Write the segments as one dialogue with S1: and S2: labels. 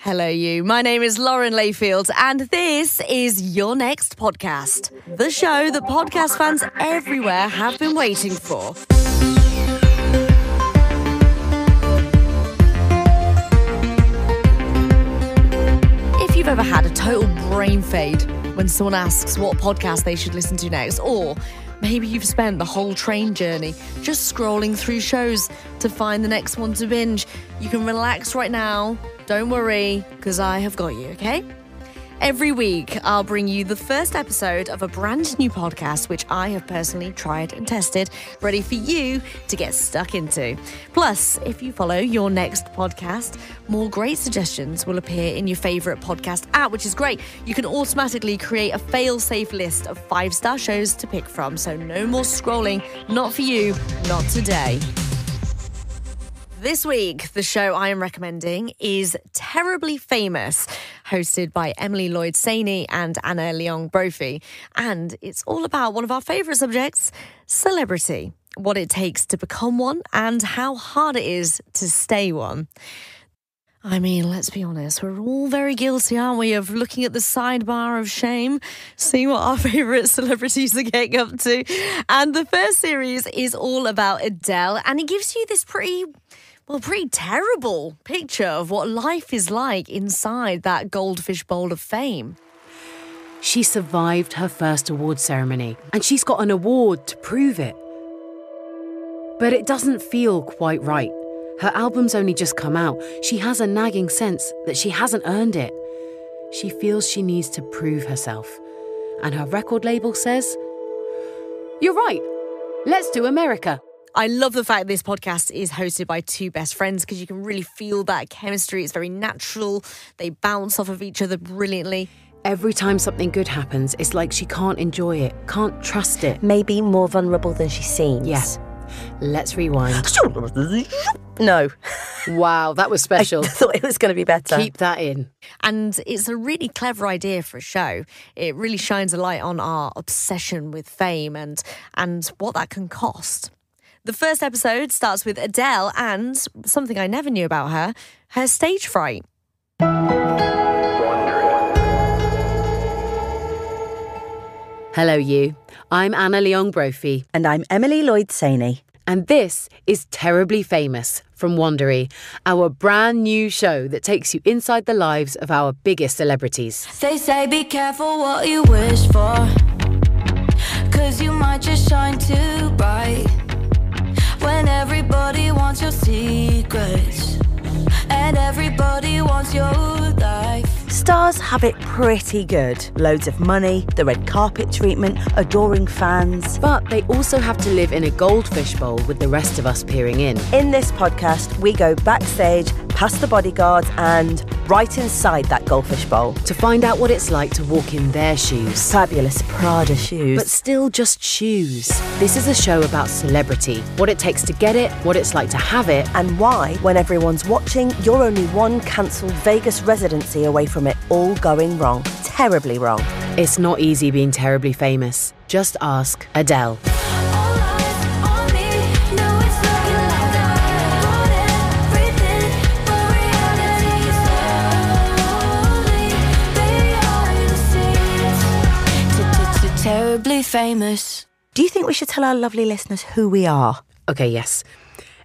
S1: Hello, you. My name is Lauren Layfield, and this is Your Next Podcast, the show that podcast fans everywhere have been waiting for. If you've ever had a total brain fade when someone asks what podcast they should listen to next, or maybe you've spent the whole train journey just scrolling through shows to find the next one to binge, you can relax right now. Don't worry, because I have got you, okay? Every week, I'll bring you the first episode of a brand new podcast, which I have personally tried and tested, ready for you to get stuck into. Plus, if you follow Your Next Podcast, more great suggestions will appear in your favourite podcast app, which is great. You can automatically create a fail-safe list of 5-star shows to pick from, so no more scrolling. Not for you, not today. This week, the show I am recommending is Terribly Famous, hosted by Emily Lloyd-Saini and Leong Brophy. And it's all about one of our favourite subjects, celebrity, what it takes to become one and how hard it is to stay one. I mean, let's be honest, we're all very guilty, aren't we, of looking at the sidebar of shame, seeing what our favourite celebrities are getting up to. And the first series is all about Adele, and it gives you this pretty terrible picture of what life is like inside that goldfish bowl of fame.
S2: She survived her first award ceremony, and she's got an award to prove it. But it doesn't feel quite right. Her album's only just come out. She has a nagging sense that she hasn't earned it. She feels she needs to prove herself. And her record label says, "You're right, let's do America."
S1: I love the fact this podcast is hosted by two best friends because you can really feel that chemistry. It's very natural. They bounce off of each other brilliantly.
S2: Every time something good happens, it's like she can't enjoy it, can't trust it.
S3: Maybe more vulnerable than she seems.
S2: Yes. Let's rewind.
S3: No.
S2: Wow, that was special.
S3: I thought it was going to be better.
S2: Keep that in.
S1: And it's a really clever idea for a show. It really shines a light on our obsession with fame and what that can cost. The first episode starts with Adele and something I never knew about her stage fright.
S2: Hello, you. I'm Leong Brophy.
S3: And I'm Emily Lloyd-Saini.
S2: And this is Terribly Famous from Wondery, our brand new show that takes you inside the lives of our biggest celebrities.
S4: They say be careful what you wish for, 'cause you might just shine too bright when everybody wants your secrets and everybody wants your life.
S3: Stars have it pretty good. Loads of money, the red carpet treatment, adoring fans.
S2: But they also have to live in a goldfish bowl with the rest of us peering in.
S3: In this podcast, we go backstage, past the bodyguards and right inside that goldfish bowl
S2: to find out what it's like to walk in their shoes.
S3: Fabulous Prada shoes.
S2: But still just shoes. This is a show about celebrity, what it takes to get it, what it's like to have it,
S3: and why, when everyone's watching, you're only one cancelled Vegas residency away from it all going wrong. Terribly wrong.
S2: It's not easy being terribly famous. Just ask Adele.
S4: Terribly famous.
S3: Do you think we should tell our lovely listeners who we are?
S2: Okay, yes.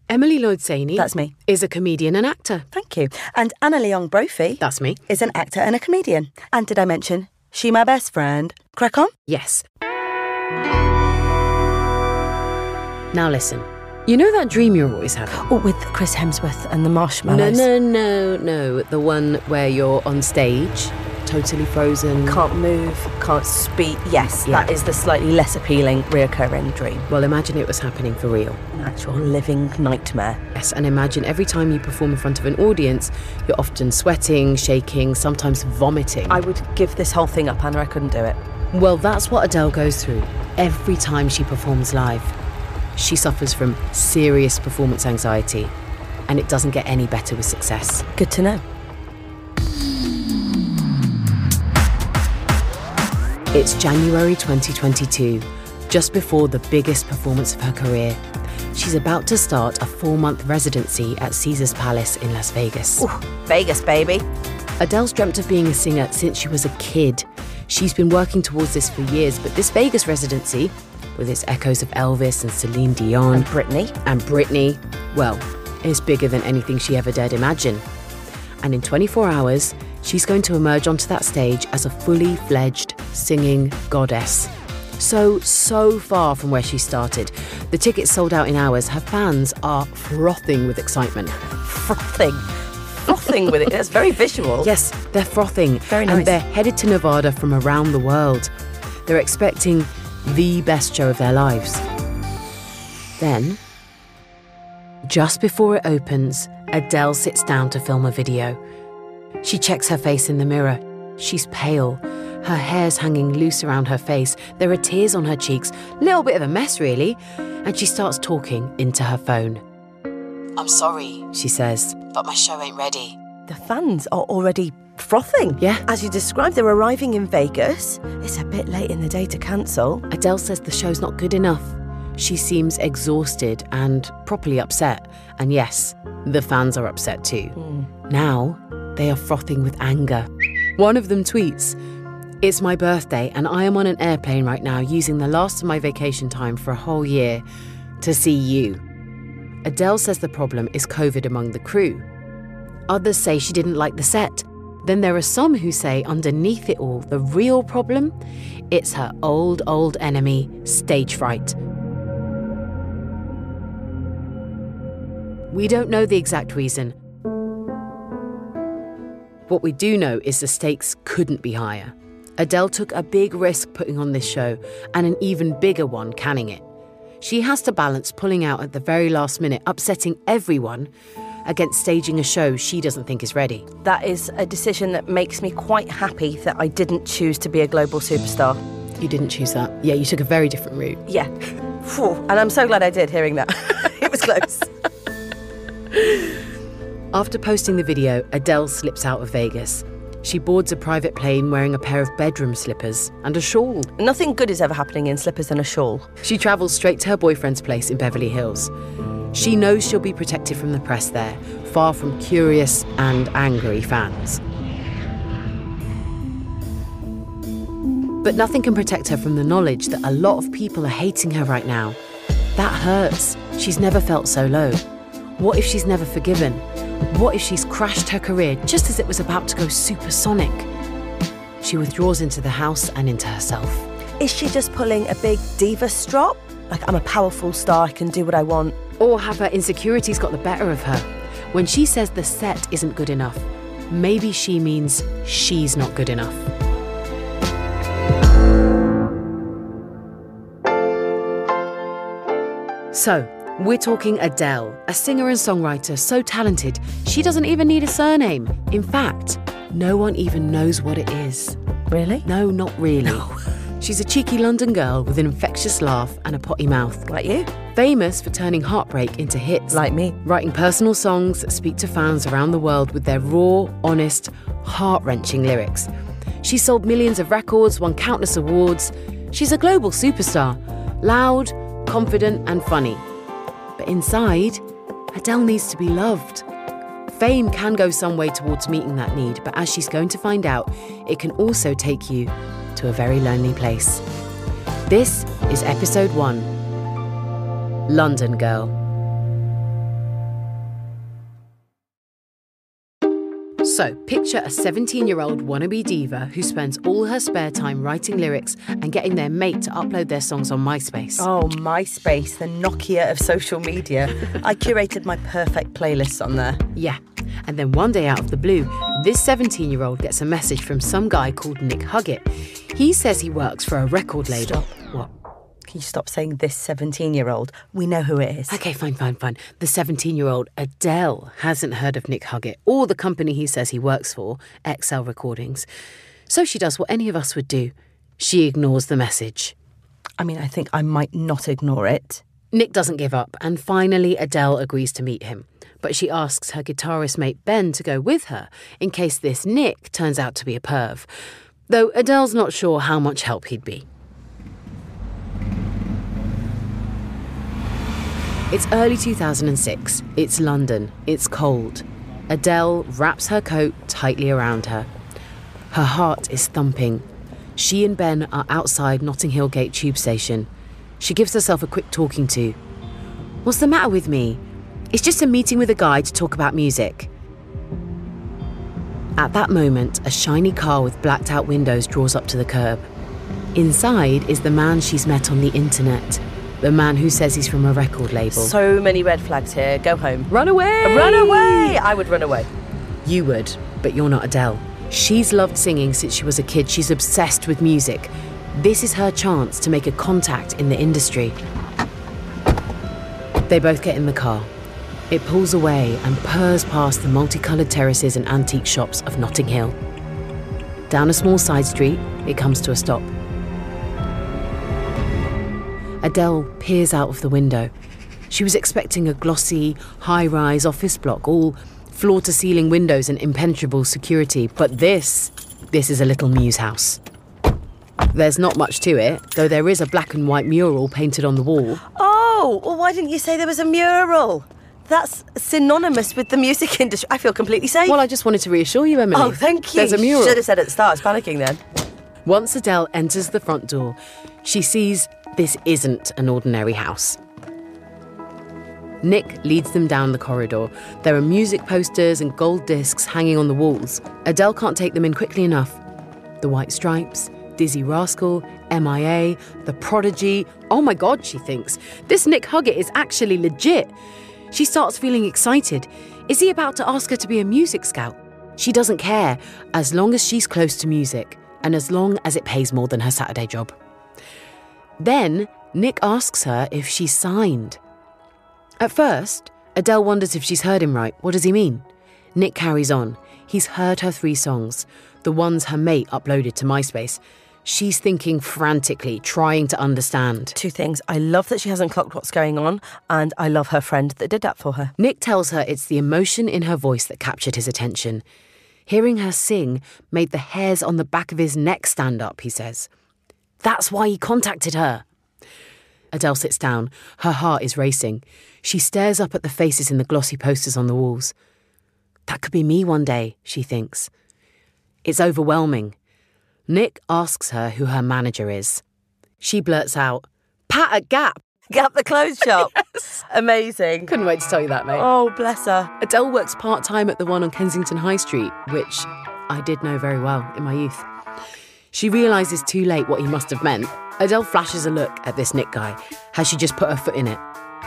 S2: Emily Lloyd-Saini.
S3: That's me.
S2: Is a comedian and actor.
S3: Thank you. And Leong Brophy.
S2: That's me.
S3: Is an actor and a comedian. And did I mention, she my best friend? Crack on?
S2: Yes. Now listen. You know that dream you're always having?
S3: Oh, with Chris Hemsworth and the marshmallows.
S2: No. The one where you're on stage, totally frozen.
S3: Can't move, can't speak. Yes,
S2: Yeah.
S3: That is the slightly less appealing, reoccurring dream.
S2: Well, imagine it was happening for real.
S3: An actual living nightmare.
S2: Yes, and imagine every time you perform in front of an audience, you're often sweating, shaking, sometimes vomiting.
S3: I would give this whole thing up, Anna. I couldn't do it.
S2: Well, that's what Adele goes through every time she performs live. She suffers from serious performance anxiety, and it doesn't get any better with success.
S3: Good to know.
S2: It's January 2022, just before the biggest performance of her career. She's about to start a 4-month residency at Caesar's Palace in Las Vegas.
S3: Ooh, Vegas, baby.
S2: Adele's dreamt of being a singer since she was a kid. She's been working towards this for years, but this Vegas residency, with its echoes of Elvis and Celine Dion...
S3: And Britney,
S2: well, is bigger than anything she ever dared imagine. And in 24 hours, she's going to emerge onto that stage as a fully fledged singing goddess. So far from where she started. The tickets sold out in hours. Her fans are frothing with excitement.
S3: Frothing with it. That's very visual.
S2: Yes, they're frothing.
S3: Very nice.
S2: And they're headed to Nevada from around the world. They're expecting the best show of their lives. Then, just before it opens, Adele sits down to film a video. She checks her face in the mirror. She's pale. Her hair's hanging loose around her face. There are tears on her cheeks. Little bit of a mess, really. And she starts talking into her phone. "I'm sorry," she says, "but my show ain't ready."
S3: The fans are already frothing.
S2: Yeah.
S3: As you described, they're arriving in Vegas. It's a bit late in the day to cancel.
S2: Adele says the show's not good enough. She seems exhausted and properly upset. And yes, the fans are upset too. Now, they are frothing with anger. One of them tweets, "It's my birthday and I am on an airplane right now using the last of my vacation time for a whole year to see you." Adele says the problem is COVID among the crew. Others say she didn't like the set. Then there are some who say underneath it all, the real problem, it's her old enemy, stage fright. We don't know the exact reason. What we do know is the stakes couldn't be higher. Adele took a big risk putting on this show and an even bigger one canning it. She has to balance pulling out at the very last minute, upsetting everyone, against staging a show she doesn't think is ready.
S3: That is a decision that makes me quite happy that I didn't choose to be a global superstar.
S2: You didn't choose that. Yeah, you took a very different route.
S3: Yeah. Phew. And I'm so glad I did, hearing that. It was close.
S2: After posting the video, Adele slips out of Vegas. She boards a private plane wearing a pair of bedroom slippers and a shawl.
S3: Nothing good is ever happening in slippers and a shawl.
S2: She travels straight to her boyfriend's place in Beverly Hills. She knows she'll be protected from the press there, far from curious and angry fans. But nothing can protect her from the knowledge that a lot of people are hating her right now. That hurts. She's never felt so low. What if she's never forgiven? What if she's crashed her career just as it was about to go supersonic? She withdraws into the house and into herself.
S3: Is she just pulling a big diva strop? Like, I'm a powerful star, I can do what I want.
S2: Or have her insecurities got the better of her? When she says the set isn't good enough, maybe she means she's not good enough. So, we're talking Adele, a singer and songwriter so talented she doesn't even need a surname. In fact, no one even knows what it is.
S3: Really?
S2: No, not really.
S3: No.
S2: She's a cheeky London girl with an infectious laugh and a potty mouth.
S3: Like you?
S2: Famous for turning heartbreak into hits.
S3: Like me.
S2: Writing personal songs that speak to fans around the world with their raw, honest, heart-wrenching lyrics. She's sold millions of records, won countless awards. She's a global superstar. Loud, confident and funny. But inside, Adele needs to be loved. Fame can go some way towards meeting that need, but as she's going to find out, it can also take you to a very lonely place. This is episode 1, London Girl. So, picture a 17-year-old wannabe diva who spends all her spare time writing lyrics and getting their mate to upload their songs on MySpace.
S3: Oh, MySpace, the Nokia of social media. I curated my perfect playlists on there.
S2: Yeah. And then one day out of the blue, this 17-year-old gets a message from some guy called Nick Huggett. He says he works for a record label.
S3: Stop.
S2: What?
S3: Can you stop saying this 17-year-old? We know who it is.
S2: Okay, fine. The 17-year-old Adele hasn't heard of Nick Huggett or the company he says he works for, XL Recordings. So she does what any of us would do. She ignores the message.
S3: I mean, I think I might not ignore it.
S2: Nick doesn't give up, and finally Adele agrees to meet him. But she asks her guitarist mate Ben to go with her in case this Nick turns out to be a perv. Though Adele's not sure how much help he'd be. It's early 2006. It's London. It's cold. Adele wraps her coat tightly around her. Her heart is thumping. She and Ben are outside Notting Hill Gate tube station. She gives herself a quick talking to. What's the matter with me? It's just a meeting with a guy to talk about music. At that moment, a shiny car with blacked out windows draws up to the curb. Inside is the man she's met on the internet. The man who says he's from a record label.
S3: So many red flags here. Go home.
S2: Run away!
S3: Run away! I would run away.
S2: You would, but you're not Adele. She's loved singing since she was a kid. She's obsessed with music. This is her chance to make a contact in the industry. They both get in the car. It pulls away and purrs past the multicoloured terraces and antique shops of Notting Hill. Down a small side street, it comes to a stop. Adele peers out of the window. She was expecting a glossy, high-rise office block, all floor-to-ceiling windows and impenetrable security, but this is a little muse house. There's not much to it, though there is a black and white mural painted on the wall.
S3: Oh, well, why didn't you say there was a mural? That's synonymous with the music industry. I feel completely safe.
S2: Well, I just wanted to reassure you, Emily.
S3: Oh, thank you.
S2: There's a mural.
S3: Should have said at the start. I was panicking then.
S2: Once Adele enters the front door, she sees this isn't an ordinary house. Nick leads them down the corridor. There are music posters and gold discs hanging on the walls. Adele can't take them in quickly enough. The White Stripes, Dizzy Rascal, MIA, The Prodigy. Oh my God, she thinks. This Nick Huggett is actually legit. She starts feeling excited. Is he about to ask her to be a music scout? She doesn't care, as long as she's close to music, and as long as it pays more than her Saturday job. Then, Nick asks her if she's signed. At first, Adele wonders if she's heard him right. What does he mean? Nick carries on. He's heard her 3 songs, the ones her mate uploaded to MySpace. She's thinking frantically, trying to understand.
S3: 2 things. I love that she hasn't clocked what's going on, and I love her friend that did that for her.
S2: Nick tells her it's the emotion in her voice that captured his attention. Hearing her sing made the hairs on the back of his neck stand up, he says. That's why he contacted her. Adele sits down. Her heart is racing. She stares up at the faces in the glossy posters on the walls. That could be me one day, she thinks. It's overwhelming. Nick asks her who her manager is. She blurts out, Pat at Gap.
S3: Gap the clothes shop.
S2: Yes.
S3: Amazing.
S2: Couldn't wait to tell you that, mate.
S3: Oh, bless her.
S2: Adele works part-time at the one on Kensington High Street, which I did know very well in my youth. She realises too late what he must have meant. Adele flashes a look at this Nick guy. Has she just put her foot in it?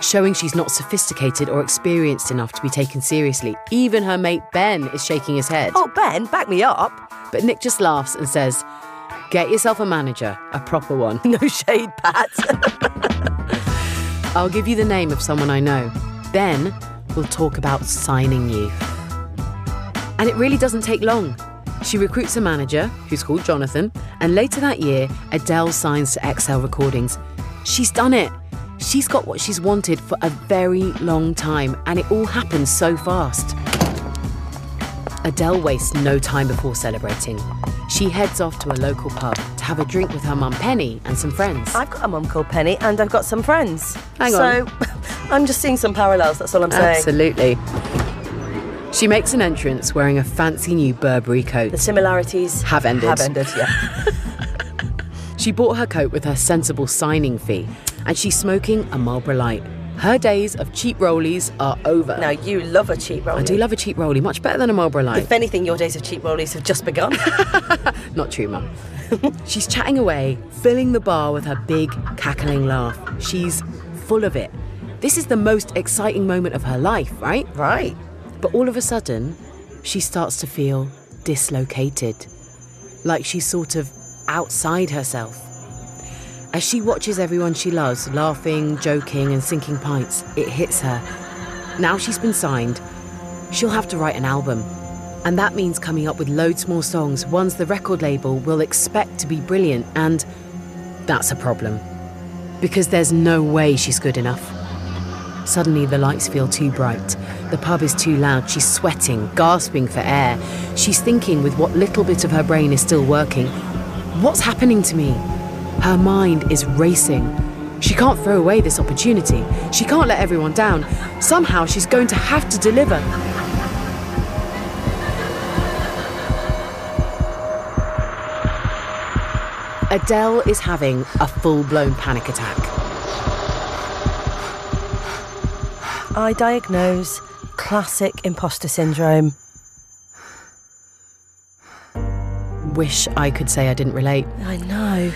S2: Showing she's not sophisticated or experienced enough to be taken seriously. Even her mate Ben is shaking his head.
S3: Oh, Ben, back me up.
S2: But Nick just laughs and says, get yourself a manager, a proper one.
S3: No shade, Pat.
S2: I'll give you the name of someone I know. Then we'll talk about signing you. And it really doesn't take long. She recruits a manager, who's called Jonathan, and later that year, Adele signs to XL Recordings. She's done it. She's got what she's wanted for a very long time, and it all happens so fast. Adele wastes no time before celebrating. She heads off to a local pub to have a drink with her mum Penny and some friends.
S3: I've got a mum called Penny, and I've got some friends.
S2: Hang
S3: So,
S2: on.
S3: I'm just seeing some parallels, that's all I'm saying.
S2: Absolutely. She makes an entrance wearing a fancy new Burberry coat.
S3: The similarities
S2: have ended.
S3: Have ended, yeah.
S2: She bought her coat with her sensible signing fee, and she's smoking a Marlboro Light. Her days of cheap rollies are over.
S3: Now, you love a cheap rollie.
S2: I do love a cheap rollie, much better than a Marlboro Light.
S3: If anything, your days of cheap rollies have just begun.
S2: Not true, Mum. She's chatting away, filling the bar with her big, cackling laugh. She's full of it. This is the most exciting moment of her life, right?
S3: Right.
S2: But all of a sudden, she starts to feel dislocated, like she's sort of outside herself. As she watches everyone she loves laughing, joking and sinking pints, it hits her. Now she's been signed, she'll have to write an album. And that means coming up with loads more songs, ones the record label will expect to be brilliant, and that's a problem. Because there's no way she's good enough. Suddenly the lights feel too bright. The pub is too loud. She's sweating, gasping for air. She's thinking with what little bit of her brain is still working. What's happening to me? Her mind is racing. She can't throw away this opportunity. She can't let everyone down. Somehow she's going to have to deliver. Adele is having a full-blown panic attack.
S3: I diagnose classic imposter syndrome.
S2: Wish I could say I didn't relate.
S3: I know.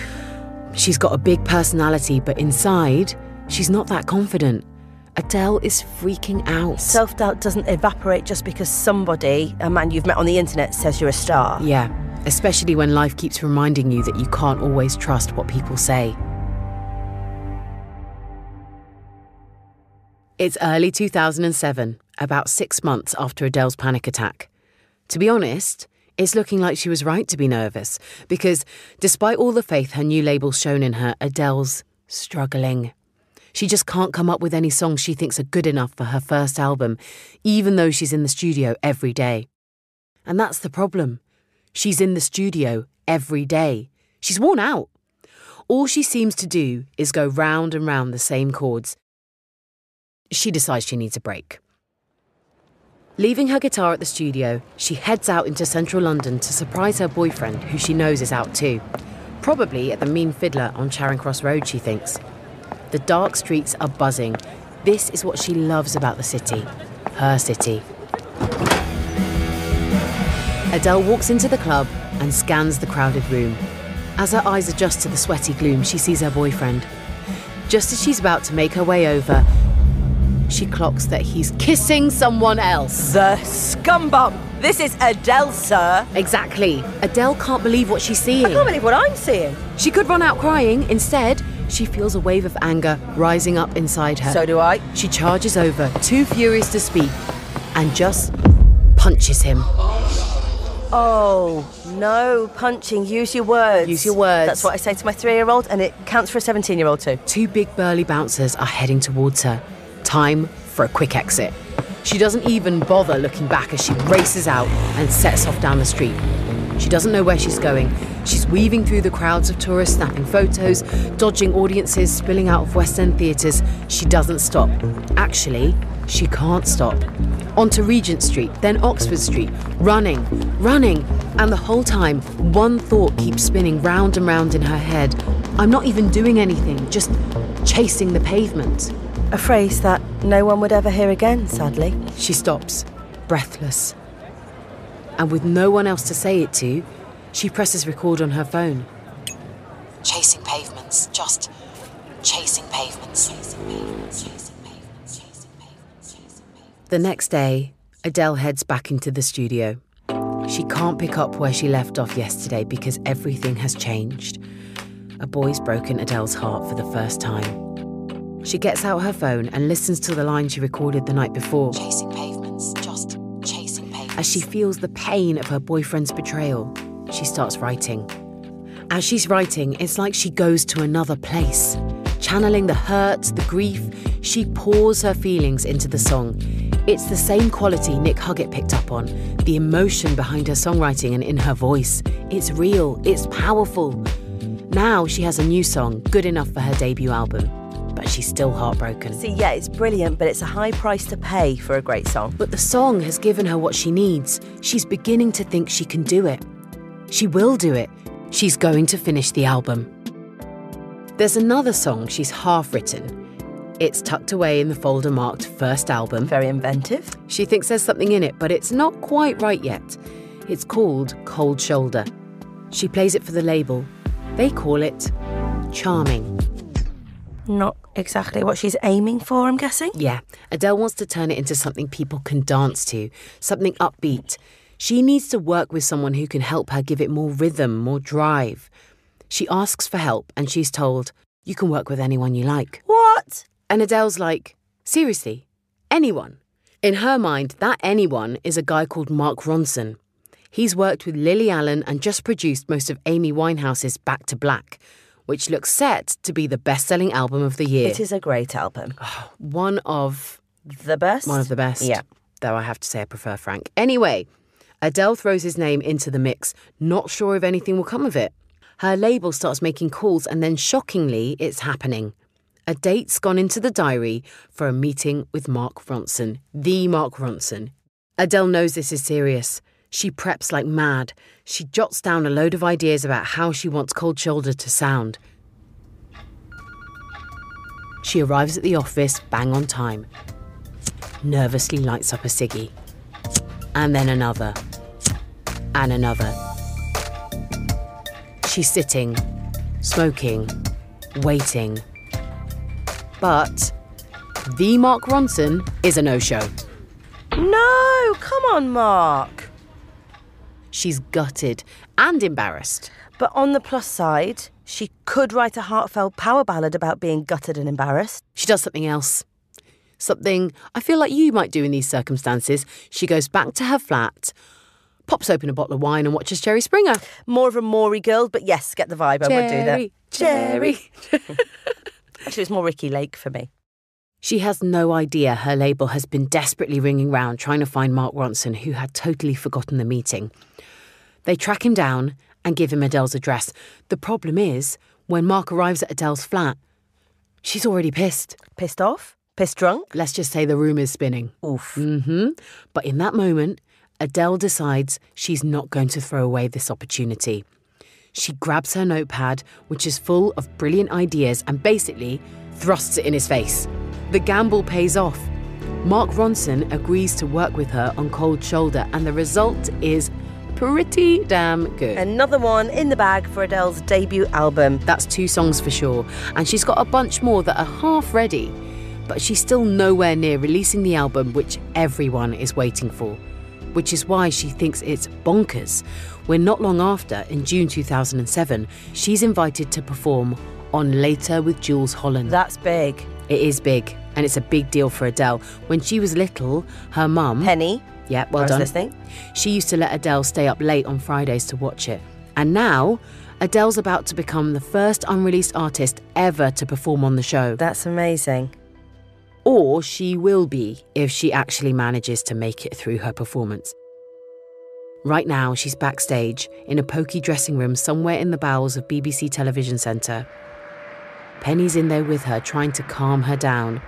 S2: She's got a big personality, but inside, she's not that confident. Adele is freaking out.
S3: Self-doubt doesn't evaporate just because somebody, a man you've met on the internet, says you're a star.
S2: Yeah, especially when life keeps reminding you that you can't always trust what people say. It's early 2007, about 6 months after Adele's panic attack. To be honest, it's looking like she was right to be nervous, because despite all the faith her new label's shown in her, Adele's struggling. She just can't come up with any songs she thinks are good enough for her first album, even though she's in the studio every day. And that's the problem. She's in the studio every day. She's worn out. All she seems to do is go round and round the same chords. She decides she needs a break. Leaving her guitar at the studio, she heads out into central London to surprise her boyfriend, who she knows is out too. Probably at the Mean Fiddler on Charing Cross Road, she thinks. The dark streets are buzzing. This is what she loves about the city. Her city. Adele walks into the club and scans the crowded room. As her eyes adjust to the sweaty gloom, she sees her boyfriend. Just as she's about to make her way over, she clocks that he's kissing someone else.
S3: The scumbum! This is Adele, sir.
S2: Exactly. Adele can't believe what she's seeing.
S3: I can't believe what I'm seeing.
S2: She could run out crying. Instead, she feels a wave of anger rising up inside her.
S3: So do I.
S2: She charges over, too furious to speak, and just punches him.
S3: Oh, no punching. Use your words.
S2: Use your words.
S3: That's what I say to my 3-year-old, and it counts for a 17-year-old too.
S2: Two big burly bouncers are heading towards her. Time for a quick exit. She doesn't even bother looking back as she races out and sets off down the street. She doesn't know where she's going. She's weaving through the crowds of tourists, snapping photos, dodging audiences, spilling out of West End theatres. She doesn't stop. Actually, she can't stop. Onto Regent Street, then Oxford Street, running. And the whole time, one thought keeps spinning round and round in her head. I'm not even doing anything, just chasing the pavement.
S3: A phrase that no one would ever hear again, sadly.
S2: She stops, breathless. And with no one else to say it to, she presses record on her phone. Chasing pavements, just chasing pavements. The next day, Adele heads back into the studio. She can't pick up where she left off yesterday because everything has changed. A boy's broken Adele's heart for the first time. She gets out her phone and listens to the line she recorded the night before. Chasing pavements, just chasing pavements. As she feels the pain of her boyfriend's betrayal, she starts writing. As she's writing, it's like she goes to another place. Channeling the hurt, the grief, she pours her feelings into the song. It's the same quality Nick Huggett picked up on, the emotion behind her songwriting and in her voice. It's real, it's powerful. Now she has a new song, good enough for her debut album. But she's still heartbroken.
S3: See, yeah, it's brilliant, but it's a high price to pay for a great song.
S2: But the song has given her what she needs. She's beginning to think she can do it. She will do it. She's going to finish the album. There's another song she's half written. It's tucked away in the folder marked First Album.
S3: Very inventive.
S2: She thinks there's something in it, but it's not quite right yet. It's called Cold Shoulder. She plays it for the label. They call it Charming.
S3: Not exactly what she's aiming for, I'm guessing.
S2: Yeah, Adele wants to turn it into something people can dance to, something upbeat. She needs to work with someone who can help her give it more rhythm, more drive. She asks for help and she's told, you can work with anyone you like.
S3: What?
S2: And Adele's like, seriously, anyone? In her mind, that anyone is a guy called Mark Ronson. He's worked with Lily Allen and just produced most of Amy Winehouse's Back to Black, which looks set to be the best-selling album of the year.
S3: It is a great album.
S2: One of
S3: the best?
S2: One of the best.
S3: Yeah.
S2: Though I have to say I prefer Frank. Anyway, Adele throws his name into the mix, not sure if anything will come of it. Her label starts making calls and then shockingly, it's happening. A date's gone into the diary for a meeting with Mark Ronson, the Mark Ronson. Adele knows this is serious. She preps like mad. She jots down a load of ideas about how she wants Cold Shoulder to sound. She arrives at the office bang on time. Nervously lights up a ciggy. And then another. And another. She's sitting, smoking, waiting. But the Mark Ronson is a no-show.
S3: No, come on, Mark.
S2: She's gutted and embarrassed.
S3: But on the plus side, she could write a heartfelt power ballad about being gutted and embarrassed.
S2: She does something else. Something I feel like you might do in these circumstances. She goes back to her flat, pops open a bottle of wine and watches Jerry Springer.
S3: More of a Maury girl, but yes, get the vibe. I would do that.
S2: Jerry.
S3: Actually, it's more Ricky Lake for me.
S2: She has no idea her label has been desperately ringing round trying to find Mark Ronson, who had totally forgotten the meeting. They track him down and give him Adele's address. The problem is, when Mark arrives at Adele's flat, she's already pissed.
S3: Pissed off? Pissed drunk?
S2: Let's just say the room is spinning.
S3: Oof.
S2: But in that moment, Adele decides she's not going to throw away this opportunity. She grabs her notepad, which is full of brilliant ideas, and basically thrusts it in his face. The gamble pays off. Mark Ronson agrees to work with her on Cold Shoulder, and the result is pretty damn good.
S3: Another one in the bag for Adele's debut album.
S2: That's 2 songs for sure, and she's got a bunch more that are half ready, but she's still nowhere near releasing the album which everyone is waiting for, which is why she thinks it's bonkers when not long after, in June 2007, she's invited to perform on Later with Jools Holland.
S3: That's big.
S2: It is big, and it's a big deal for Adele. When she was little, her mum...
S3: Penny.
S2: Yeah, well done.
S3: Listening.
S2: She used to let Adele stay up late on Fridays to watch it. And now, Adele's about to become the first unreleased artist ever to perform on the show.
S3: That's amazing.
S2: Or she will be if she actually manages to make it through her performance. Right now, she's backstage in a pokey dressing room somewhere in the bowels of BBC Television Centre. Penny's in there with her, trying to calm her down.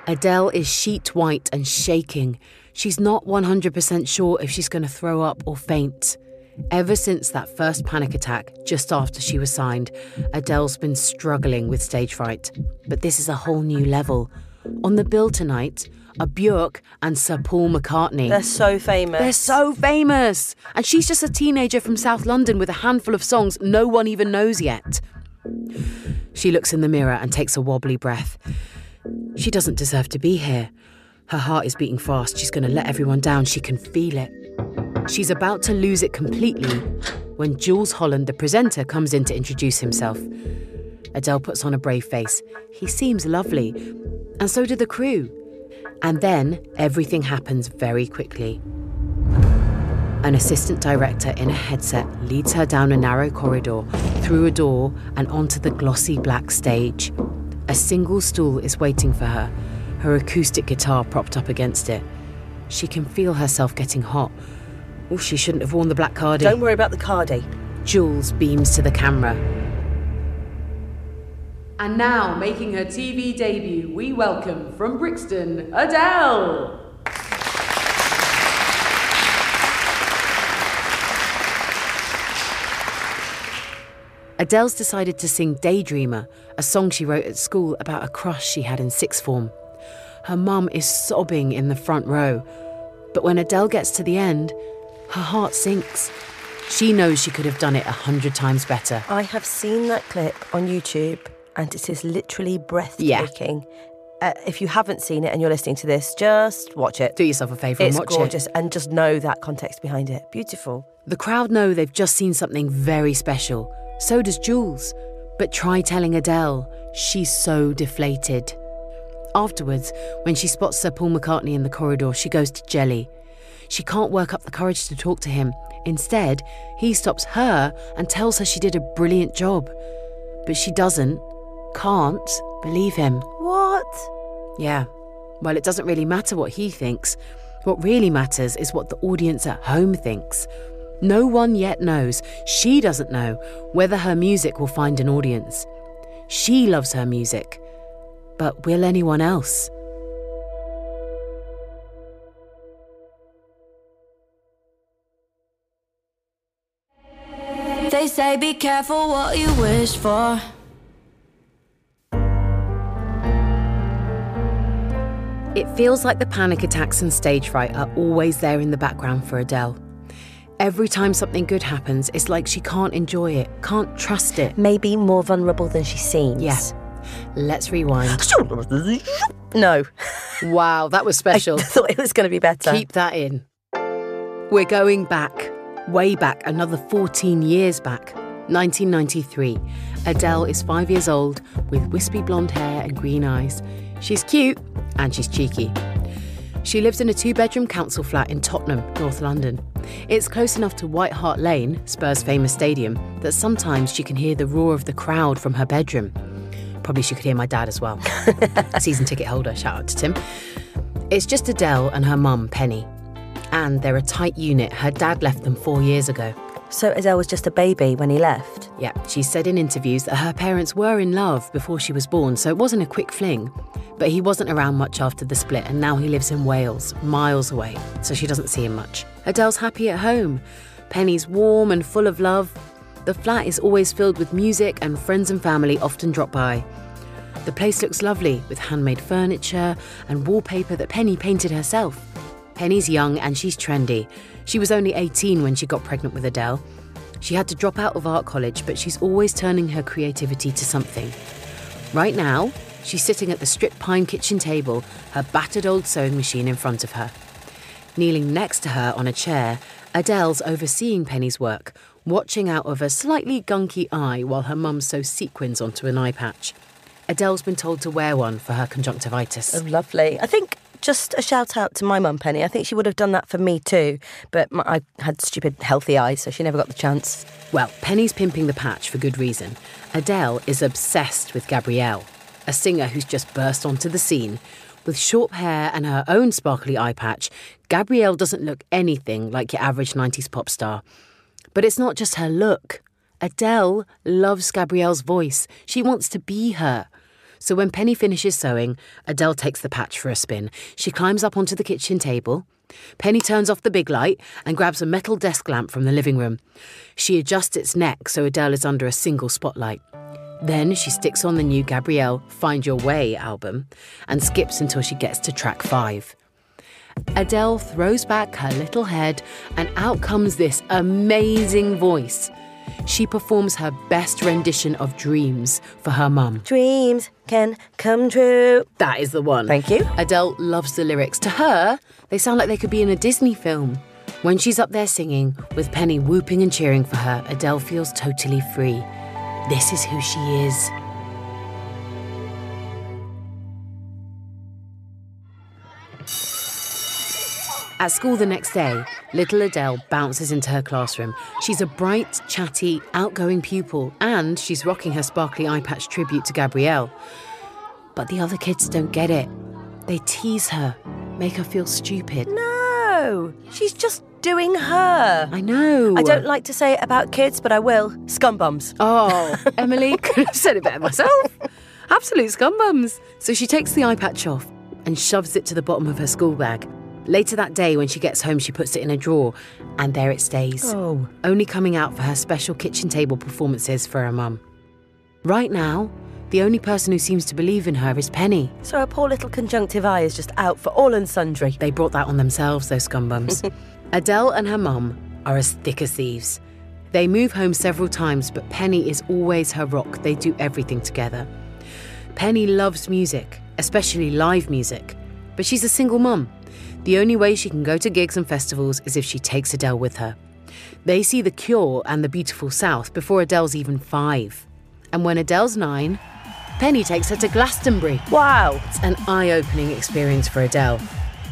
S2: Adele is sheet white and shaking. She's not 100% sure if she's going to throw up or faint. Ever since that first panic attack, just after she was signed, Adele's been struggling with stage fright. But this is a whole new level. On the bill tonight are Björk and Sir Paul McCartney.
S3: They're so famous.
S2: They're so famous! And she's just a teenager from South London with a handful of songs no one even knows yet. She looks in the mirror and takes a wobbly breath. She doesn't deserve to be here. Her heart is beating fast. She's going to let everyone down. She can feel it. She's about to lose it completely when Jools Holland, the presenter, comes in to introduce himself. Adele puts on a brave face. He seems lovely, and so do the crew. And then everything happens very quickly. An assistant director in a headset leads her down a narrow corridor, through a door and onto the glossy black stage. A single stool is waiting for her, her acoustic guitar propped up against it. She can feel herself getting hot. Oh, she shouldn't have worn the black cardi.
S3: Don't worry about the cardi.
S2: Jools beams to the camera. And now, making her TV debut, we welcome from Brixton, Adele! Adele's decided to sing Daydreamer, a song she wrote at school about a crush she had in sixth form. Her mum is sobbing in the front row, but when Adele gets to the end, her heart sinks. She knows she could have done it 100 times better.
S3: I have seen that clip on YouTube, and it is literally breathtaking. Yeah. If you haven't seen it and you're listening to this, just watch it.
S2: Do yourself a favour and watch it.
S3: It's gorgeous, and just know that context behind it. Beautiful.
S2: The crowd know they've just seen something very special. So does Jools. But try telling Adele. She's so deflated. Afterwards, when she spots Sir Paul McCartney in the corridor, she goes to jelly. She can't work up the courage to talk to him. Instead, he stops her and tells her she did a brilliant job. But she can't believe him.
S3: What?
S2: Yeah. Well, it doesn't really matter what he thinks. What really matters is what the audience at home thinks. No one yet knows, she doesn't know, whether her music will find an audience. She loves her music. But will anyone else?
S4: They say be careful what you wish for.
S2: It feels like the panic attacks and stage fright are always there in the background for Adele. Every time something good happens, it's like she can't enjoy it, can't trust it.
S3: Maybe more vulnerable than she seems.
S2: Yeah. Let's rewind.
S3: No.
S2: Wow, that was special.
S3: I thought it was going to be better.
S2: Keep that in. We're going back, way back, another 14 years back. 1993. Adele is 5 years old with wispy blonde hair and green eyes. She's cute and she's cheeky. She lives in a 2-bedroom council flat in Tottenham, North London. It's close enough to White Hart Lane, Spurs' famous stadium, that sometimes she can hear the roar of the crowd from her bedroom. Probably she could hear my dad as well. Season ticket holder, shout out to Tim. It's just Adele and her mum, Penny. And they're a tight unit. Her dad left them 4 years ago.
S3: So Adele was just a baby when he left?
S2: Yeah, she said in interviews that her parents were in love before she was born, so it wasn't a quick fling. But he wasn't around much after the split, and now he lives in Wales, miles away, so she doesn't see him much. Adele's happy at home. Penny's warm and full of love. The flat is always filled with music, and friends and family often drop by. The place looks lovely, with handmade furniture and wallpaper that Penny painted herself. Penny's young and she's trendy. She was only 18 when she got pregnant with Adele. She had to drop out of art college, but she's always turning her creativity to something. Right now, she's sitting at the stripped pine kitchen table, her battered old sewing machine in front of her. Kneeling next to her on a chair, Adele's overseeing Penny's work, watching out of a slightly gunky eye while her mum sews sequins onto an eye patch. Adele's been told to wear one for her conjunctivitis.
S3: Oh, lovely. I think just a shout out to my mum, Penny. I think she would have done that for me too, but I had stupid healthy eyes, so she never got the chance.
S2: Well, Penny's pimping the patch for good reason. Adele is obsessed with Gabrielle, a singer who's just burst onto the scene. With short hair and her own sparkly eye patch, Gabrielle doesn't look anything like your average 90s pop star. But it's not just her look. Adele loves Gabrielle's voice. She wants to be her. So when Penny finishes sewing, Adele takes the patch for a spin. She climbs up onto the kitchen table. Penny turns off the big light and grabs a metal desk lamp from the living room. She adjusts its neck so Adele is under a single spotlight. Then she sticks on the new Gabrielle Find Your Way album and skips until she gets to track 5. Adele throws back her little head and out comes this amazing voice. She performs her best rendition of Dreams for her mum.
S3: Dreams can come true.
S2: That is the one.
S3: Thank you.
S2: Adele loves the lyrics. To her, they sound like they could be in a Disney film. When she's up there singing, with Penny whooping and cheering for her, Adele feels totally free. This is who she is. At school the next day, little Adele bounces into her classroom. She's a bright, chatty, outgoing pupil, and she's rocking her sparkly eye patch tribute to Gabrielle. But the other kids don't get it. They tease her, make her feel stupid.
S3: No, she's just doing her.
S2: I know.
S3: I don't like to say it about kids, but I will. Scumbums.
S2: Oh, Emily, could have said it better myself. Absolute scumbums. So she takes the eye patch off and shoves it to the bottom of her school bag. Later that day, when she gets home, she puts it in a drawer, and there it stays.
S3: Oh.
S2: Only coming out for her special kitchen table performances for her mum. Right now, the only person who seems to believe in her is Penny.
S3: So her poor little conjunctive eye is just out for all and sundry.
S2: They brought that on themselves, those scumbums. Adele and her mum are as thick as thieves. They move home several times, but Penny is always her rock. They do everything together. Penny loves music, especially live music, but she's a single mum. The only way she can go to gigs and festivals is if she takes Adele with her. They see The Cure and The Beautiful South before Adele's even 5. And when Adele's 9, Penny takes her to Glastonbury.
S3: Wow.
S2: It's an eye-opening experience for Adele.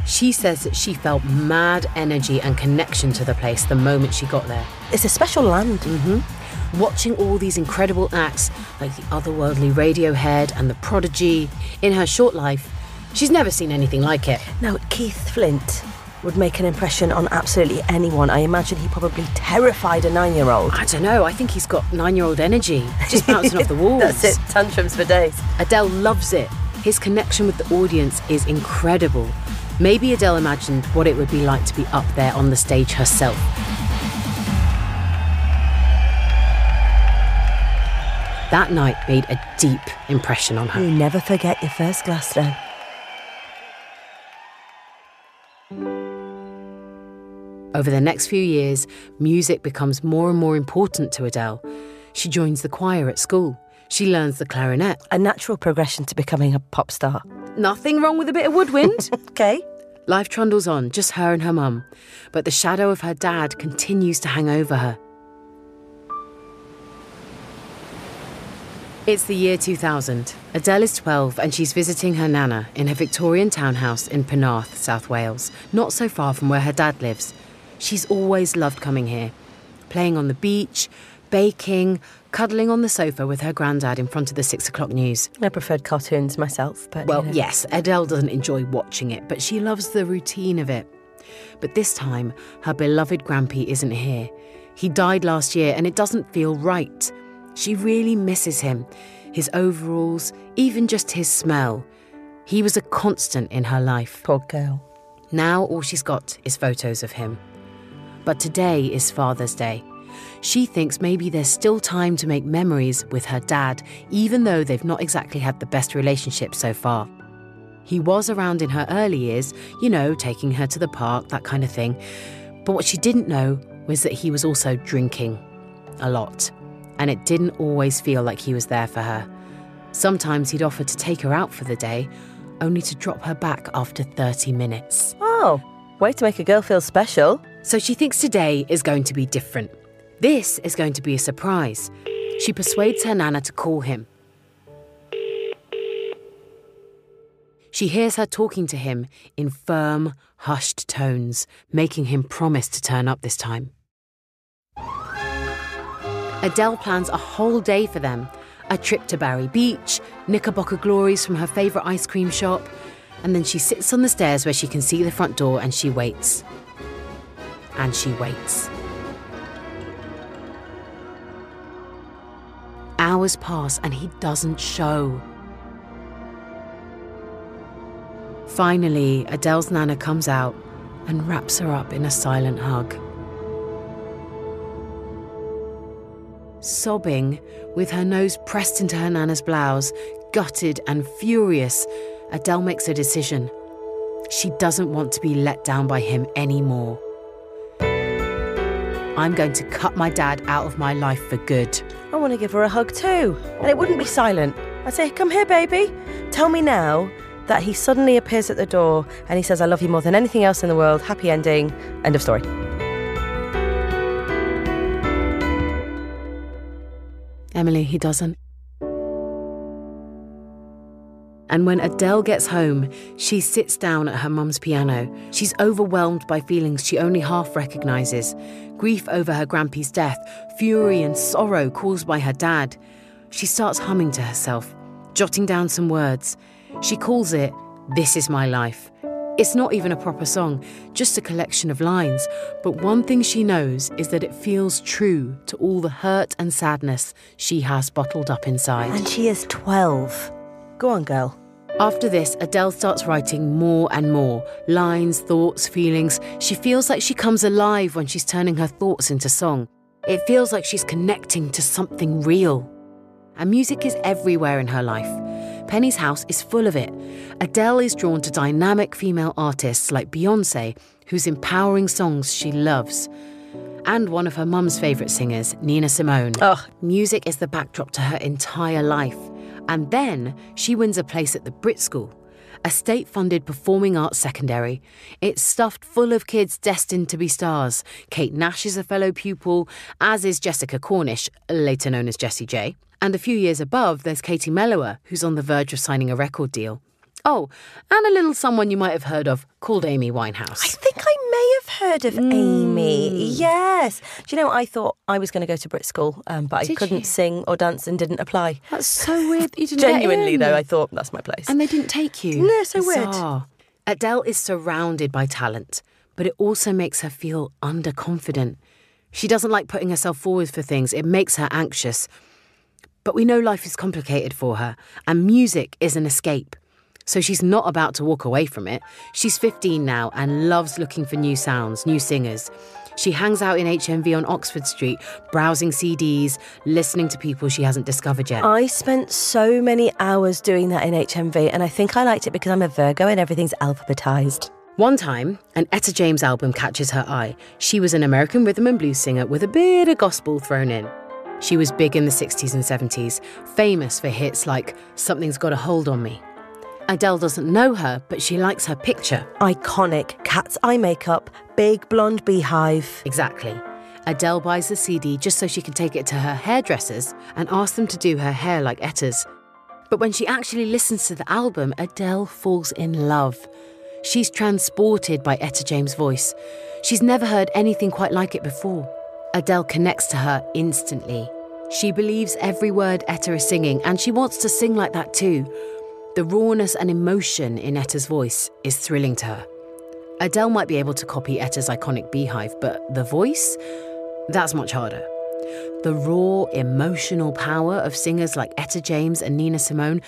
S2: She says that she felt mad energy and connection to the place the moment she got there.
S3: It's a special land.
S2: Mm-hmm. Watching all these incredible acts like the otherworldly Radiohead and The Prodigy, in her short life, she's never seen anything like it.
S3: Now, Keith Flint would make an impression on absolutely anyone. I imagine he probably terrified a 9-year-old.
S2: I don't know, I think he's got 9-year-old energy, just bouncing off the walls.
S3: That's it, tantrums for days.
S2: Adele loves it. His connection with the audience is incredible. Maybe Adele imagined what it would be like to be up there on the stage herself. That night made a deep impression on her.
S3: You never forget your first glass then.
S2: Over the next few years, music becomes more and more important to Adele. She joins the choir at school. She learns the clarinet.
S3: A natural progression to becoming a pop star.
S2: Nothing wrong with a bit of woodwind.
S3: Okay.
S2: Life trundles on, just her and her mum. But the shadow of her dad continues to hang over her. It's the year 2000. Adele is 12 and she's visiting her nana in her Victorian townhouse in Penarth, South Wales, not so far from where her dad lives. She's always loved coming here, playing on the beach, baking, cuddling on the sofa with her granddad in front of the 6 o'clock news.
S3: I preferred cartoons myself, but...
S2: Well, yes, Adele doesn't enjoy watching it, but she loves the routine of it. But this time, her beloved Grampy isn't here. He died last year and it doesn't feel right. She really misses him, his overalls, even just his smell. He was a constant in her life.
S3: Poor girl.
S2: Now all she's got is photos of him. But today is Father's Day. She thinks maybe there's still time to make memories with her dad, even though they've not exactly had the best relationship so far. He was around in her early years, taking her to the park, that kind of thing. But what she didn't know was that he was also drinking a lot. And it didn't always feel like he was there for her. Sometimes he'd offer to take her out for the day, only to drop her back after 30 minutes.
S3: Oh, way to make a girl feel special.
S2: So she thinks today is going to be different. This is going to be a surprise. She persuades her nana to call him. She hears her talking to him in firm, hushed tones, making him promise to turn up this time. Adele plans a whole day for them. A trip to Barry Beach, Knickerbocker glories from her favourite ice cream shop, and then she sits on the stairs where she can see the front door and she waits. And she waits. Hours pass and he doesn't show. Finally, Adele's nana comes out and wraps her up in a silent hug. Sobbing, with her nose pressed into her nana's blouse, gutted and furious, Adele makes a decision. She doesn't want to be let down by him anymore. I'm going to cut my dad out of my life for good.
S3: I want to give her a hug too. And it wouldn't be silent. I'd say, come here, baby. Tell me now that he suddenly appears at the door and he says, I love you more than anything else in the world. Happy ending. End of story.
S2: Emily, he doesn't. And when Adele gets home, she sits down at her mum's piano. She's overwhelmed by feelings she only half recognises. Grief over her Grampy's death, fury and sorrow caused by her dad. She starts humming to herself, jotting down some words. She calls it, This Is My Life. It's not even a proper song, just a collection of lines. But one thing she knows is that it feels true to all the hurt and sadness she has bottled up inside.
S3: And she is 12. Go on, girl.
S2: After this, Adele starts writing more and more. Lines, thoughts, feelings. She feels like she comes alive when she's turning her thoughts into song. It feels like she's connecting to something real. And music is everywhere in her life. Penny's house is full of it. Adele is drawn to dynamic female artists like Beyoncé, whose empowering songs she loves. And one of her mum's favourite singers, Nina Simone. Music is the backdrop to her entire life. And then she wins a place at the Brit School, a state-funded performing arts secondary. It's stuffed full of kids destined to be stars. Kate Nash is a fellow pupil, as is Jessica Cornish, later known as Jessie J. And a few years above, there's Katie Mellower, who's on the verge of signing a record deal. Oh, and a little someone you might have heard of called Amy Winehouse.
S3: I think I may have heard of Amy. Yes. Do you know, I thought I was going to go to Brit School, but I couldn't sing or dance and didn't apply.
S2: That's so weird that you didn't
S3: Genuinely,
S2: get in.
S3: though, I thought that's my place.
S2: And they didn't take you.
S3: No, so weird.
S2: Bizarre. Adele is surrounded by talent, but it also makes her feel underconfident. She doesn't like putting herself forward for things. It makes her anxious. But we know life is complicated for her, and music is an escape. So she's not about to walk away from it. She's 15 now and loves looking for new sounds, new singers. She hangs out in HMV on Oxford Street, browsing CDs, listening to people she hasn't discovered yet.
S3: I spent so many hours doing that in HMV, and I think I liked it because I'm a Virgo and everything's alphabetised.
S2: One time, an Etta James album catches her eye. She was an American rhythm and blues singer with a bit of gospel thrown in. She was big in the 60s and 70s, famous for hits like Something's Got a Hold on Me. Adele doesn't know her, but she likes her picture.
S3: Iconic, cat's eye makeup, big blonde beehive.
S2: Exactly. Adele buys the CD just so she can take it to her hairdressers and ask them to do her hair like Etta's. But when she actually listens to the album, Adele falls in love. She's transported by Etta James' voice. She's never heard anything quite like it before. Adele connects to her instantly. She believes every word Etta is singing, and she wants to sing like that too. The rawness and emotion in Etta's voice is thrilling to her. Adele might be able to copy Etta's iconic beehive, but the voice? That's much harder. The raw, emotional power of singers like Etta James and Nina Simone,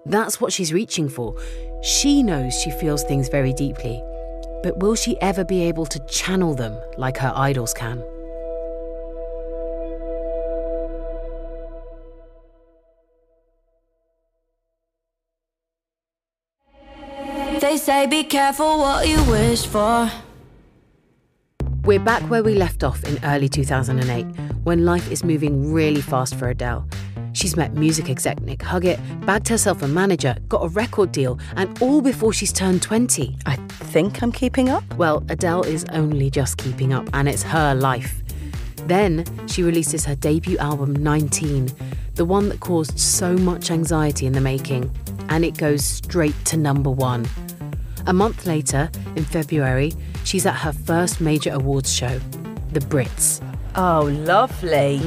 S2: that's what she's reaching for. She knows she feels things very deeply, but will she ever be able to channel them like her idols can?
S4: They say be careful what you wish for.
S2: We're back where we left off in early 2008, when life is moving really fast for Adele. She's met music exec Nick Huggett, bagged herself a manager, got a record deal, and all before she's turned 20.
S3: I think I'm keeping up.
S2: Well, Adele is only just keeping up, and it's her life. Then she releases her debut album 19, the one that caused so much anxiety in the making, and it goes straight to #1. A month later, in February, she's at her first major awards show, the Brits.
S3: Oh, lovely.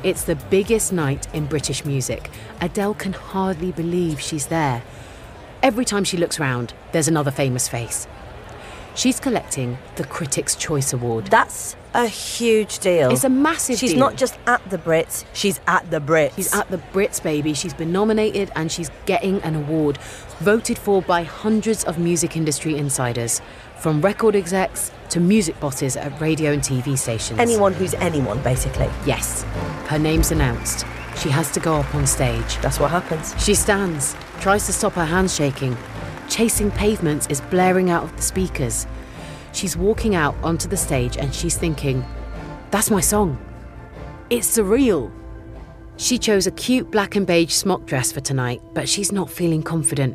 S2: It's the biggest night in British music. Adele can hardly believe she's there. Every time she looks round, there's another famous face. She's collecting the Critics' Choice Award.
S3: That's a huge deal.
S2: It's a massive deal.
S3: She's not just at the Brits, she's at the Brits.
S2: She's at the Brits, baby. She's been nominated and she's getting an award, voted for by hundreds of music industry insiders, from record execs to music bosses at radio and TV stations.
S3: Anyone who's anyone, basically.
S2: Yes. Her name's announced. She has to go up on stage.
S3: That's what happens.
S2: She stands, tries to stop her hands shaking. Chasing Pavements is blaring out of the speakers. She's walking out onto the stage and she's thinking, that's my song. It's surreal. She chose a cute black and beige smock dress for tonight, but she's not feeling confident.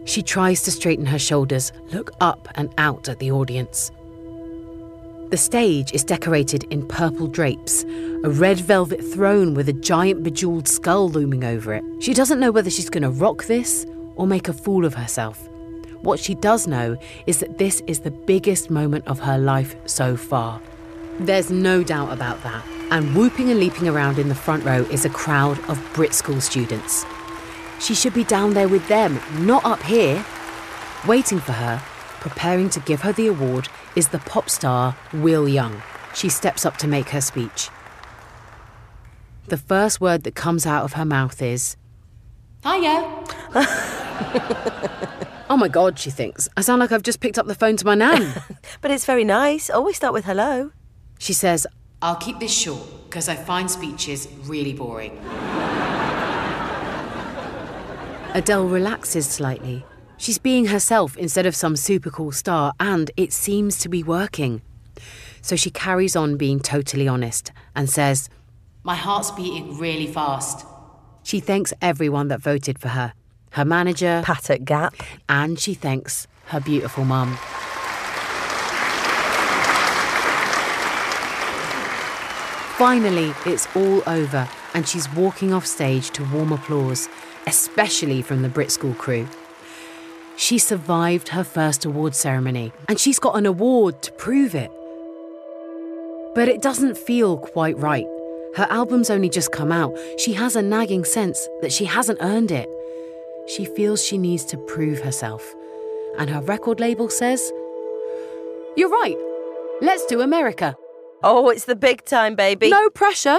S2: She tries to straighten her shoulders, look up and out at the audience. The stage is decorated in purple drapes, a red velvet throne with a giant bejeweled skull looming over it. She doesn't know whether she's going to rock this or make a fool of herself. What she does know is that this is the biggest moment of her life so far. There's no doubt about that. And whooping and leaping around in the front row is a crowd of Brit school students. She should be down there with them, not up here. Waiting for her, preparing to give her the award, is the pop star Will Young. She steps up to make her speech. The first word that comes out of her mouth is, "Hiya." Oh my God, she thinks. I sound like I've just picked up the phone to my nan.
S3: But it's very nice. Always start with hello.
S2: She says, "I'll keep this short because I find speeches really boring." Adele relaxes slightly. She's being herself instead of some super cool star, and it seems to be working. So she carries on being totally honest and says, "My heart's beating really fast." She thanks everyone that voted for her, her manager,
S3: Pat at Gap,
S2: and she thanks her beautiful mum. Finally, it's all over, and she's walking off stage to warm applause, especially from the Brit School crew. She survived her first award ceremony, and she's got an award to prove it. But it doesn't feel quite right. Her album's only just come out. She has a nagging sense that she hasn't earned it. She feels she needs to prove herself. And her record label says, "You're right, let's do America."
S3: Oh, it's the big time, baby.
S2: No pressure.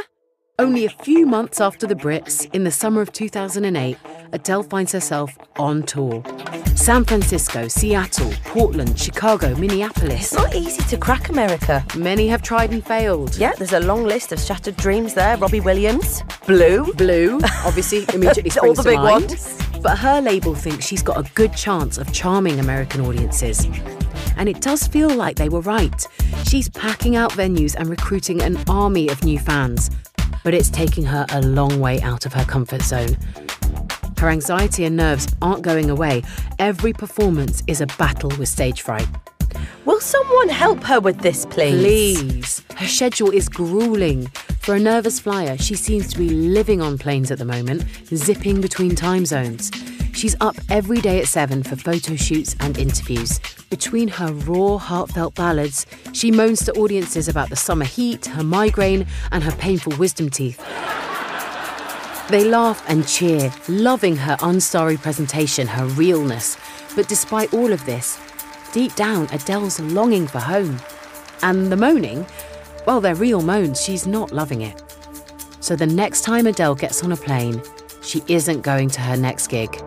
S2: Only a few months after the Brits, in the summer of 2008, Adele finds herself on tour. San Francisco, Seattle, Portland, Chicago, Minneapolis.
S3: It's not easy to crack America.
S2: Many have tried and failed.
S3: Yeah, there's a long list of shattered dreams there. Robbie Williams, Blue,
S2: obviously immediately springs
S3: all the
S2: to
S3: big
S2: mind.
S3: ones.
S2: But her label thinks she's got a good chance of charming American audiences. And it does feel like they were right. She's packing out venues and recruiting an army of new fans. But it's taking her a long way out of her comfort zone. Her anxiety and nerves aren't going away. Every performance is a battle with stage fright.
S3: Will someone help her with this, please?
S2: Please. Her schedule is grueling. For a nervous flyer, she seems to be living on planes at the moment, zipping between time zones. She's up every day at 7 for photo shoots and interviews. Between her raw, heartfelt ballads, she moans to audiences about the summer heat, her migraine, and her painful wisdom teeth. They laugh and cheer, loving her unstarry presentation, her realness. But despite all of this, deep down, Adele's longing for home. And the moaning, well, they're real moans. She's not loving it. So the next time Adele gets on a plane, she isn't going to her next gig.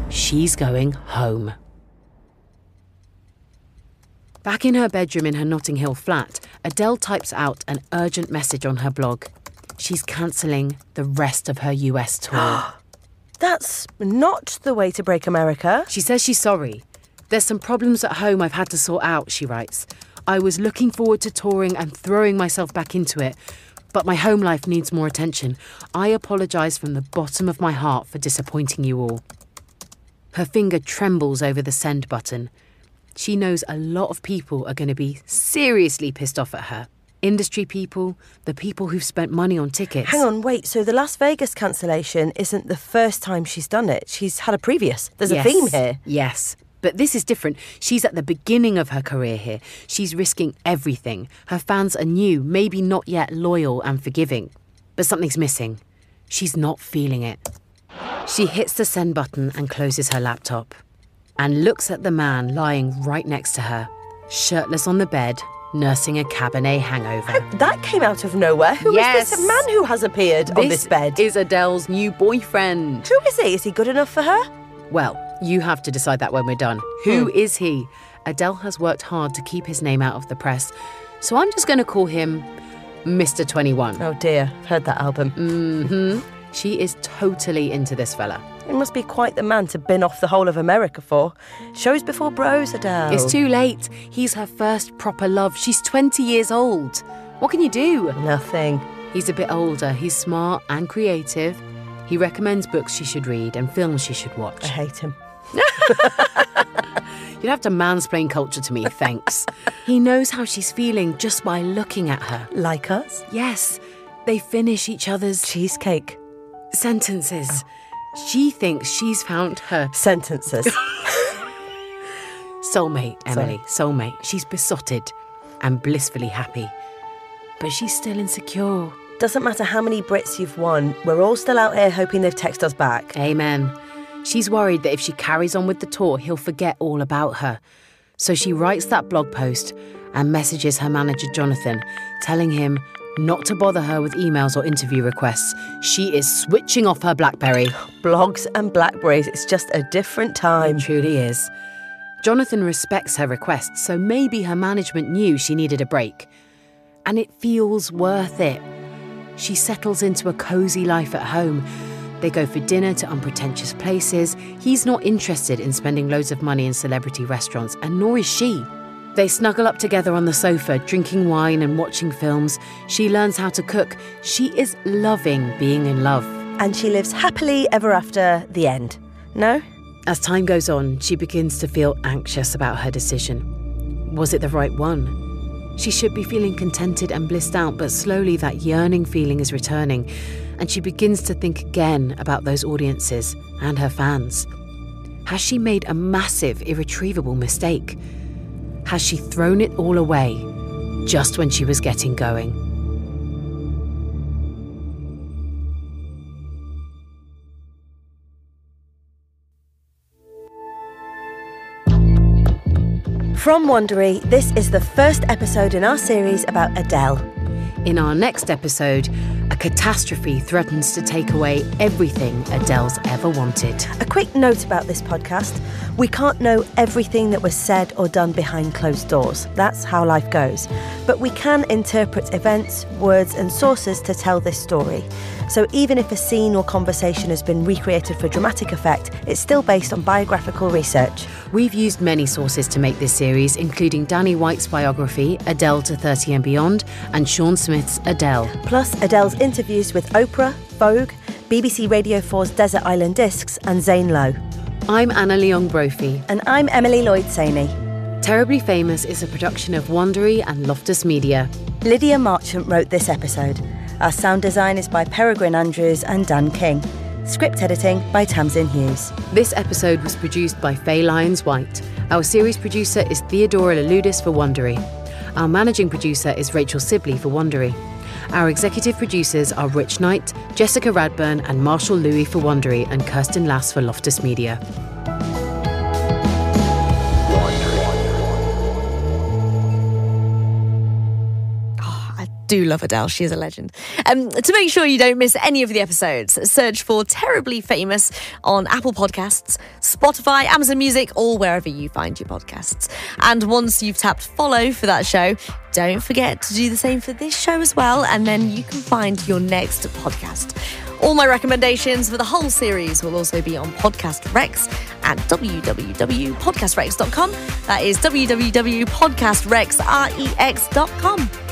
S2: She's going home. Back in her bedroom in her Notting Hill flat, Adele types out an urgent message on her blog. She's cancelling the rest of her US tour.
S3: That's not the way to break America.
S2: She says she's sorry. There's some problems at home I've had to sort out, she writes. I was looking forward to touring and throwing myself back into it, but my home life needs more attention. I apologise from the bottom of my heart for disappointing you all. Her finger trembles over the send button. She knows a lot of people are going to be seriously pissed off at her. Industry people, the people who've spent money on tickets.
S3: Hang on, wait, so the Las Vegas cancellation isn't the first time she's done it. She's had a previous. There's a theme here.
S2: Yes, but this is different. She's at the beginning of her career here. She's risking everything. Her fans are new, maybe not yet loyal and forgiving. But something's missing. She's not feeling it. She hits the send button and closes her laptop. And looks at the man lying right next to her, shirtless on the bed, nursing a Cabernet hangover.
S3: That came out of nowhere. Who is this man who has appeared on this bed?
S2: This is Adele's new boyfriend.
S3: Who is he? Is he good enough for her?
S2: Well, you have to decide that when we're done. Who is he? Adele has worked hard to keep his name out of the press, so I'm just going to call him Mr. 21.
S3: Oh dear, I've heard that album.
S2: She is totally into this fella.
S3: He must be quite the man to bin off the whole of America for. Shows before bros, Adele.
S2: It's too late. He's her first proper love. She's 20 years old. What can you do?
S3: Nothing.
S2: He's a bit older. He's smart and creative. He recommends books she should read and films she should watch.
S3: I hate him.
S2: You'd have to mansplain culture to me, thanks. He knows how she's feeling just by looking at her.
S3: Like us?
S2: Yes, they finish each other's
S3: Cheesecake.
S2: sentences. She thinks she's found her
S3: Sentences.
S2: soulmate, Emily, soulmate. She's besotted and blissfully happy. But she's still insecure.
S3: Doesn't matter how many Brits you've won, we're all still out here hoping they've texted us back.
S2: Amen. She's worried that if she carries on with the tour, he'll forget all about her. So she writes that blog post and messages her manager, Jonathan, telling him not to bother her with emails or interview requests. She is switching off her BlackBerry.
S3: Blogs and Blackberries, it's just a different time.
S2: It truly is. Jonathan respects her requests, so maybe her management knew she needed a break. And it feels worth it. She settles into a cosy life at home. They go for dinner to unpretentious places. He's not interested in spending loads of money in celebrity restaurants, and nor is she. They snuggle up together on the sofa, drinking wine and watching films. She learns how to cook. She is loving being in love.
S3: And she lives happily ever after the end. No?
S2: As time goes on, she begins to feel anxious about her decision. Was it the right one? She should be feeling contented and blissed out, but slowly that yearning feeling is returning, and she begins to think again about those audiences and her fans. Has she made a massive, irretrievable mistake? Has she thrown it all away just when she was getting going?
S3: From Wondery, this is the first episode in our series about Adele.
S2: In our next episode, A catastrophe threatens to take away everything Adele's ever wanted.
S3: A quick note about this podcast. We can't know everything that was said or done behind closed doors. That's how life goes. But we can interpret events, words and sources to tell this story. So even if a scene or conversation has been recreated for dramatic effect, it's still based on biographical research.
S2: We've used many sources to make this series, including Danny White's biography, Adele to 30 and Beyond, and Sean Smith's Adele.
S3: Plus Adele's interviews with Oprah, Vogue, BBC Radio 4's Desert Island Discs and Zane Lowe.
S2: I'm Anna Leong Brophy.
S3: And I'm Emily Lloyd-Saini.
S2: Terribly Famous is a production of Wondery and Loftus Media.
S3: Lydia Marchant wrote this episode. Our sound design is by Peregrine Andrews and Dan King. Script editing by Tamsin Hughes.
S2: This episode was produced by Faye Lyons-White. Our series producer is Theodora Laludis for Wondery. Our managing producer is Rachel Sibley for Wondery. Our executive producers are Rich Knight, Jessica Radburn and Marshall Louis for Wondery and Kirsten Lass for Loftus Media.
S1: Do love Adele. She is a legend. To make sure you don't miss any of the episodes, search for Terribly Famous on Apple Podcasts, Spotify, Amazon Music, or wherever you find your podcasts. And once you've tapped follow for that show, don't forget to do the same for this show as well, and then you can find your next podcast. All my recommendations for the whole series will also be on Podcast Rex at www.podcastrex.com. That is www.podcastrex.com.